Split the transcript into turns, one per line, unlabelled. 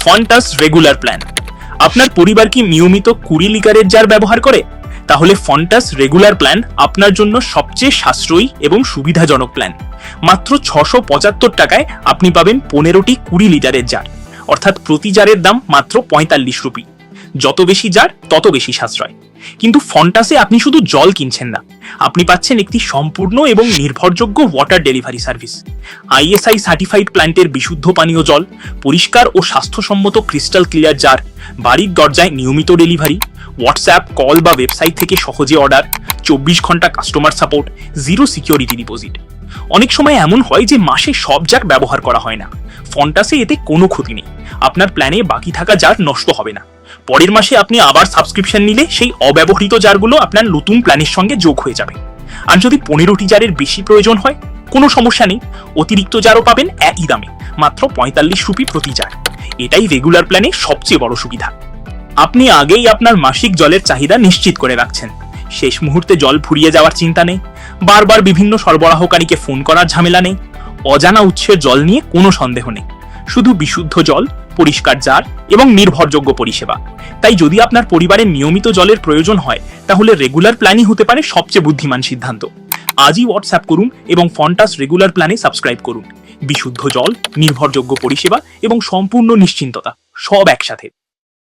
ফন্টাস regular plan. আপনার পরিবার কি নিয়মিত 20 লিটারের জার ব্যবহার করে? তাহলে ফন্টাস রেগুলার প্ল্যান আপনার জন্য সবচেয়ে সাশ্রয়ী এবং সুবিধাজনক প্ল্যান। মাত্র 675 টাকায় আপনি পাবেন 15টি 20 লিটারের জার, অর্থাৎ প্রতি জারের দাম মাত্র 45 রুপি। যত বেশি জার তত বেশি সাশ্রয়। কিন্তু ফন্টাসে আপনি শুধু জল কিনছেন না, আপনি পাচ্ছেন একটি সম্পূর্ণ এবং নির্ভরযোগ্য water delivery service. ISI certified প্ল্যান্টের বিশুদ্ধ পানীয় জল, পরিষ্কার ও স্বাস্থ্যসম্মত ক্রিস্টাল ক্লিয়ার জার, বাড়ির দরজায় নিয়মিত ডেলিভারি, হোয়াটসঅ্যাপ, কল বা ওয়েবসাইট থেকে সহজে অর্ডার, 24 ঘন্টা customer support, zero security deposit. অনেক সময় এমন হয় যে মাসে সব জার ব্যবহার করা হয় না। ফন্টাসে এতে কোনো ক্ষতি নেই, আপনার প্ল্যানে বাকি থাকা জার নষ্ট হবে না। পরের মাসে আপনি আবার সাবস্ক্রিপশন নিলে সেই অব্যবহৃত জারগুলো আপনার নতুন প্ল্যানের সঙ্গে যোগ হয়ে যাবে। আর যদি 15টি জারের বেশি প্রয়োজন হয়, কোনো সমস্যা নেই, অতিরিক্ত জারও পাবেন একই দামে, মাত্র 45 রুপি প্রতি জার। এটাই রেগুলার প্ল্যানের সবচেয়ে বড় সুবিধা। আপনি আগেই আপনার মাসিক জলের চাহিদা নিশ্চিত করে রাখছেন, শেষ মুহূর্তে জল ফুরিয়ে যাওয়ার চিন্তা নেই, বারবার বিভিন্ন সরবরাহকারীকে ফোন করার ঝামেলা নেই, অজানা উৎসের জল নিয়ে কোনো সন্দেহ নেই। শুধু বিশুদ্ধ জল, পরিষ্কার জার এবং নির্ভরযোগ্য পরিষেবা। তাই যদি আপনার পরিবারের নিয়মিত জলের প্রয়োজন হয়, তাহলে রেগুলার প্ল্যানই হতে পারে সবচেয়ে বুদ্ধিমান সিদ্ধান্ত। আজই হোয়াটসঅ্যাপ করুন এবং ফন্টাস রেগুলার প্ল্যানে সাবস্ক্রাইব করুন। বিশুদ্ধ জল, নির্ভরযোগ্য পরিষেবা এবং সম্পূর্ণ নিশ্চিন্ততা, সব একসাথে।